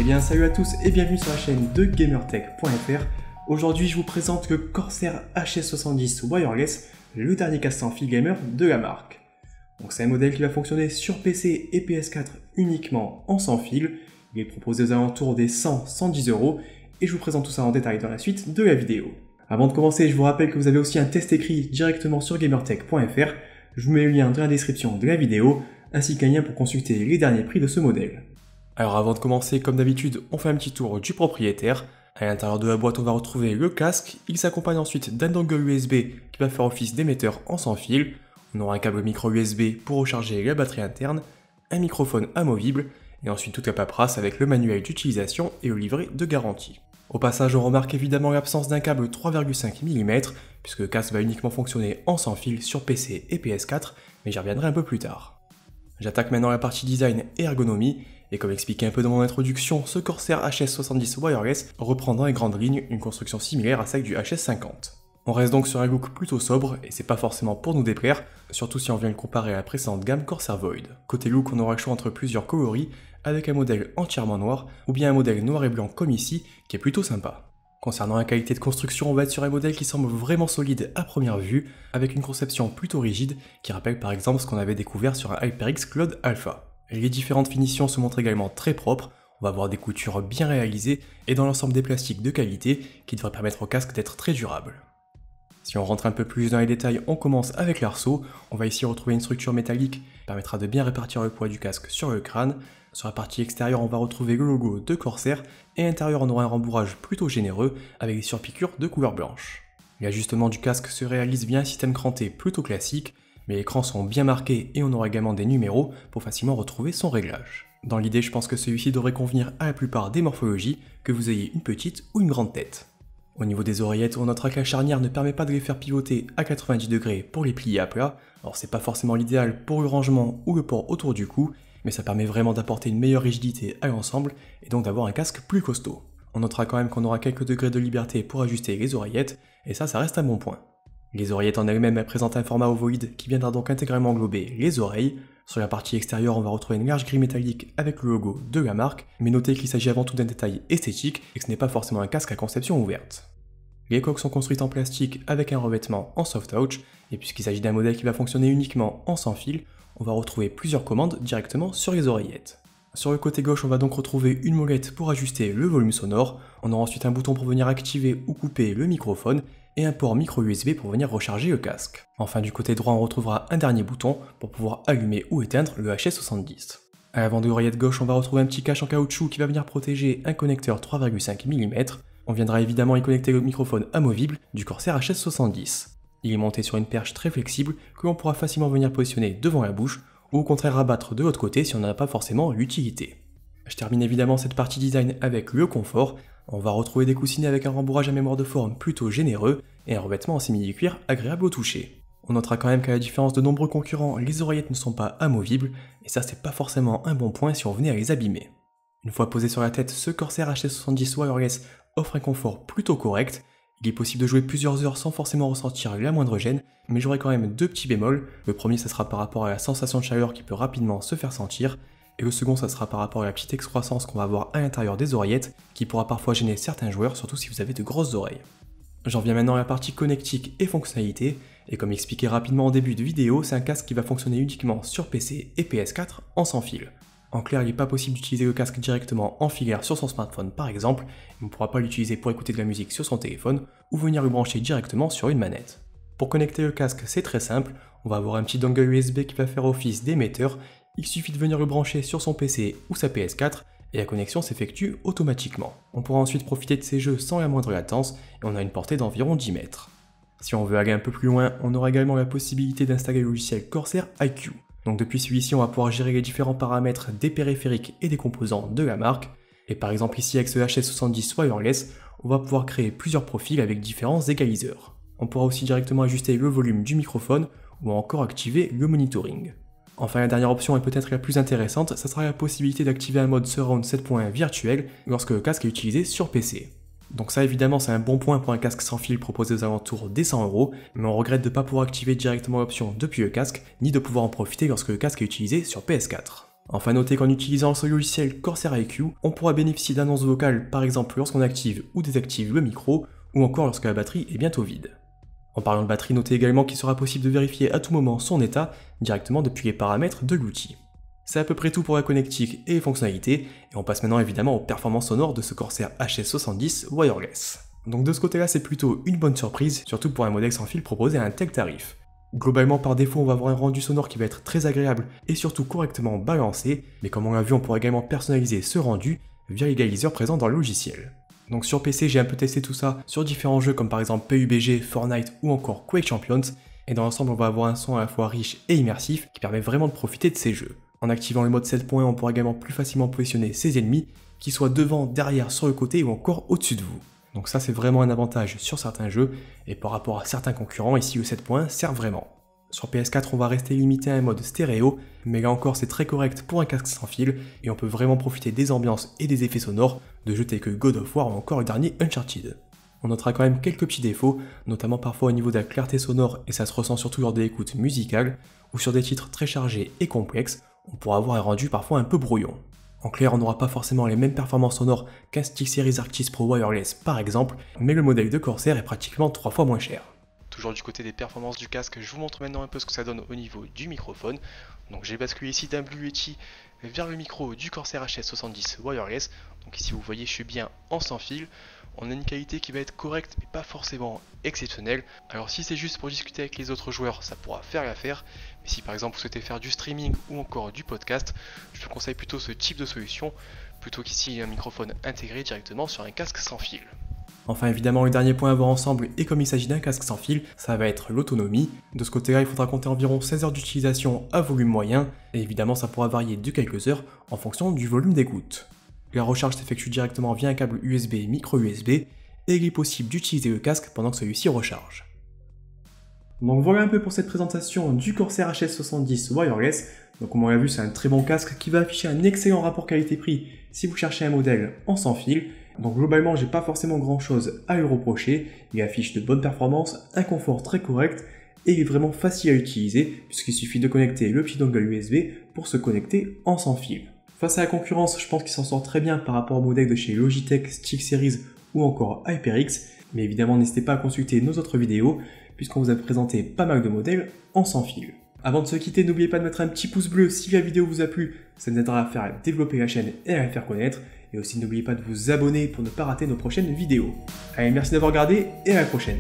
bien salut à tous et bienvenue sur la chaîne de gamertech.fr. Aujourd'hui je vous présente le Corsair HS70 Wireless, le dernier casque sans fil gamer de la marque. Donc c'est un modèle qui va fonctionner sur PC et PS4 uniquement en sans fil. Il est proposé aux alentours des 100-110 € et je vous présente tout ça en détail dans la suite de la vidéo. Avant de commencer, je vous rappelle que vous avez aussi un test écrit directement sur gamertech.fr. Je vous mets le lien dans la description de la vidéo, ainsi qu'un lien pour consulter les derniers prix de ce modèle. Alors avant de commencer, comme d'habitude, on fait un petit tour du propriétaire. À l'intérieur de la boîte, on va retrouver le casque. Il s'accompagne ensuite d'un dongle USB qui va faire office d'émetteur en sans fil. On aura un câble micro USB pour recharger la batterie interne, un microphone amovible, et ensuite toute la paperasse avec le manuel d'utilisation et le livret de garantie. Au passage, on remarque évidemment l'absence d'un câble 3,5 mm, puisque le casque va uniquement fonctionner en sans fil sur PC et PS4, mais j'y reviendrai un peu plus tard. J'attaque maintenant la partie design et ergonomie, et comme expliqué un peu dans mon introduction, ce Corsair HS70 Wireless reprend dans les grandes lignes une construction similaire à celle du HS50. On reste donc sur un look plutôt sobre, et c'est pas forcément pour nous déplaire, surtout si on vient le comparer à la précédente gamme Corsair Void. Côté look, on aura le choix entre plusieurs coloris, avec un modèle entièrement noir, ou bien un modèle noir et blanc comme ici, qui est plutôt sympa. Concernant la qualité de construction, on va être sur un modèle qui semble vraiment solide à première vue, avec une conception plutôt rigide, qui rappelle par exemple ce qu'on avait découvert sur un HyperX Claude Alpha. Les différentes finitions se montrent également très propres, on va avoir des coutures bien réalisées, et dans l'ensemble des plastiques de qualité, qui devraient permettre au casque d'être très durable. Si on rentre un peu plus dans les détails, on commence avec l'arceau. On va ici retrouver une structure métallique qui permettra de bien répartir le poids du casque sur le crâne. Sur la partie extérieure, on va retrouver le logo de Corsair, et à l'intérieur, on aura un rembourrage plutôt généreux avec des surpiqûres de couleur blanche. L'ajustement du casque se réalise via un système cranté plutôt classique, mais les crans sont bien marqués et on aura également des numéros pour facilement retrouver son réglage. Dans l'idée, je pense que celui-ci devrait convenir à la plupart des morphologies, que vous ayez une petite ou une grande tête. Au niveau des oreillettes, on notera que la charnière ne permet pas de les faire pivoter à 90 degrés pour les plier à plat. Alors c'est pas forcément l'idéal pour le rangement ou le port autour du cou, mais ça permet vraiment d'apporter une meilleure rigidité à l'ensemble et donc d'avoir un casque plus costaud. On notera quand même qu'on aura quelques degrés de liberté pour ajuster les oreillettes, et ça reste un bon point. Les oreillettes en elles-mêmes présentent un format ovoïde qui viendra donc intégralement englober les oreilles. Sur la partie extérieure, on va retrouver une large grille métallique avec le logo de la marque, mais notez qu'il s'agit avant tout d'un détail esthétique et que ce n'est pas forcément un casque à conception ouverte. Les coques sont construites en plastique avec un revêtement en soft touch, et puisqu'il s'agit d'un modèle qui va fonctionner uniquement en sans fil, on va retrouver plusieurs commandes directement sur les oreillettes. Sur le côté gauche, on va donc retrouver une molette pour ajuster le volume sonore, on aura ensuite un bouton pour venir activer ou couper le microphone, et un port micro USB pour venir recharger le casque. Enfin, du côté droit, on retrouvera un dernier bouton pour pouvoir allumer ou éteindre le HS70. À l'avant de l'oreillette gauche, on va retrouver un petit cache en caoutchouc qui va venir protéger un connecteur 3,5 mm. On viendra évidemment y connecter le microphone amovible du Corsair HS70. Il est monté sur une perche très flexible que l'on pourra facilement venir positionner devant la bouche ou au contraire rabattre de l'autre côté si on n'en a pas forcément l'utilité. Je termine évidemment cette partie design avec le confort. On va retrouver des coussinets avec un rembourrage à mémoire de forme plutôt généreux et un revêtement en simili-cuir agréable au toucher. On notera quand même qu'à la différence de nombreux concurrents, les oreillettes ne sont pas amovibles et ça c'est pas forcément un bon point si on venait à les abîmer. Une fois posé sur la tête, ce Corsair HS70 Wireless offre un confort plutôt correct. Il est possible de jouer plusieurs heures sans forcément ressentir la moindre gêne, mais j'aurai quand même deux petits bémols. Le premier, ça sera par rapport à la sensation de chaleur qui peut rapidement se faire sentir, et le second, ça sera par rapport à la petite excroissance qu'on va avoir à l'intérieur des oreillettes, qui pourra parfois gêner certains joueurs, surtout si vous avez de grosses oreilles. J'en viens maintenant à la partie connectique et fonctionnalité, et comme expliqué rapidement en début de vidéo, c'est un casque qui va fonctionner uniquement sur PC et PS4 en sans fil. En clair, il n'est pas possible d'utiliser le casque directement en filaire sur son smartphone par exemple, et on ne pourra pas l'utiliser pour écouter de la musique sur son téléphone, ou venir le brancher directement sur une manette. Pour connecter le casque, c'est très simple, on va avoir un petit dongle USB qui va faire office d'émetteur, il suffit de venir le brancher sur son PC ou sa PS4, et la connexion s'effectue automatiquement. On pourra ensuite profiter de ces jeux sans la moindre latence, et on a une portée d'environ 10 mètres. Si on veut aller un peu plus loin, on aura également la possibilité d'installer le logiciel Corsair IQ. Donc depuis celui-ci, on va pouvoir gérer les différents paramètres des périphériques et des composants de la marque. Et par exemple ici avec ce HS70 Wireless, on va pouvoir créer plusieurs profils avec différents égaliseurs. On pourra aussi directement ajuster le volume du microphone ou encore activer le monitoring. Enfin la dernière option et peut-être la plus intéressante, ça sera la possibilité d'activer un mode Surround 7.1 virtuel lorsque le casque est utilisé sur PC. Donc ça évidemment c'est un bon point pour un casque sans fil proposé aux alentours des 100 €, mais on regrette de ne pas pouvoir activer directement l'option depuis le casque, ni de pouvoir en profiter lorsque le casque est utilisé sur PS4. Enfin, notez qu'en utilisant ce logiciel Corsair IQ, on pourra bénéficier d'annonces vocales par exemple lorsqu'on active ou désactive le micro, ou encore lorsque la batterie est bientôt vide. En parlant de batterie, notez également qu'il sera possible de vérifier à tout moment son état directement depuis les paramètres de l'outil. C'est à peu près tout pour la connectique et les fonctionnalités, et on passe maintenant évidemment aux performances sonores de ce Corsair HS70 wireless. Donc de ce côté-là, c'est plutôt une bonne surprise, surtout pour un modèle sans fil proposé à un tel tarif. Globalement, par défaut, on va avoir un rendu sonore qui va être très agréable et surtout correctement balancé, mais comme on l'a vu, on pourra également personnaliser ce rendu via l'égaliseur présent dans le logiciel. Donc sur PC, j'ai un peu testé tout ça sur différents jeux comme par exemple PUBG, Fortnite ou encore Quake Champions, et dans l'ensemble, on va avoir un son à la fois riche et immersif qui permet vraiment de profiter de ces jeux. En activant le mode 7 points, on pourra également plus facilement positionner ses ennemis, qu'ils soient devant, derrière, sur le côté ou encore au-dessus de vous. Donc ça, c'est vraiment un avantage sur certains jeux, et par rapport à certains concurrents, ici le 7 points sert vraiment. Sur PS4, on va rester limité à un mode stéréo, mais là encore c'est très correct pour un casque sans fil, et on peut vraiment profiter des ambiances et des effets sonores de jeux tels que God of War ou encore le dernier Uncharted. On notera quand même quelques petits défauts, notamment parfois au niveau de la clarté sonore, et ça se ressent surtout lors de l'écoute musicale, ou sur des titres très chargés et complexes, on pourra avoir un rendu parfois un peu brouillon. En clair, on n'aura pas forcément les mêmes performances sonores qu'un SteelSeries Arctis Pro Wireless par exemple, mais le modèle de Corsair est pratiquement 3 fois moins cher. Toujours du côté des performances du casque, je vous montre maintenant un peu ce que ça donne au niveau du microphone. Donc j'ai basculé ici d'un Blue Yeti vers le micro du Corsair HS70 Wireless. Donc ici vous voyez, je suis bien en sans fil. On a une qualité qui va être correcte mais pas forcément exceptionnelle. Alors si c'est juste pour discuter avec les autres joueurs, ça pourra faire l'affaire. Mais si par exemple vous souhaitez faire du streaming ou encore du podcast, je vous conseille plutôt ce type de solution, plutôt qu'ici un microphone intégré directement sur un casque sans fil. Enfin évidemment, le dernier point à voir ensemble, et comme il s'agit d'un casque sans fil, ça va être l'autonomie. De ce côté-là, il faudra compter environ 16 heures d'utilisation à volume moyen, et évidemment ça pourra varier de quelques heures en fonction du volume d'écoute. La recharge s'effectue directement via un câble USB micro USB, et il est possible d'utiliser le casque pendant que celui-ci recharge. Donc voilà un peu pour cette présentation du Corsair HS70 Wireless. Donc comme on l'a vu, c'est un très bon casque qui va afficher un excellent rapport qualité-prix si vous cherchez un modèle en sans fil. Donc globalement, j'ai pas forcément grand chose à lui reprocher. Il affiche de bonnes performances, un confort très correct et il est vraiment facile à utiliser puisqu'il suffit de connecter le petit dongle USB pour se connecter en sans fil. Face à la concurrence, je pense qu'il s'en sort très bien par rapport au modèle de chez Logitech, SteelSeries ou encore HyperX. Mais évidemment, n'hésitez pas à consulter nos autres vidéos puisqu'on vous a présenté pas mal de modèles en sans fil. Avant de se quitter, n'oubliez pas de mettre un petit pouce bleu si la vidéo vous a plu, ça nous aidera à faire développer la chaîne et à la faire connaître. Et aussi n'oubliez pas de vous abonner pour ne pas rater nos prochaines vidéos. Allez, merci d'avoir regardé et à la prochaine.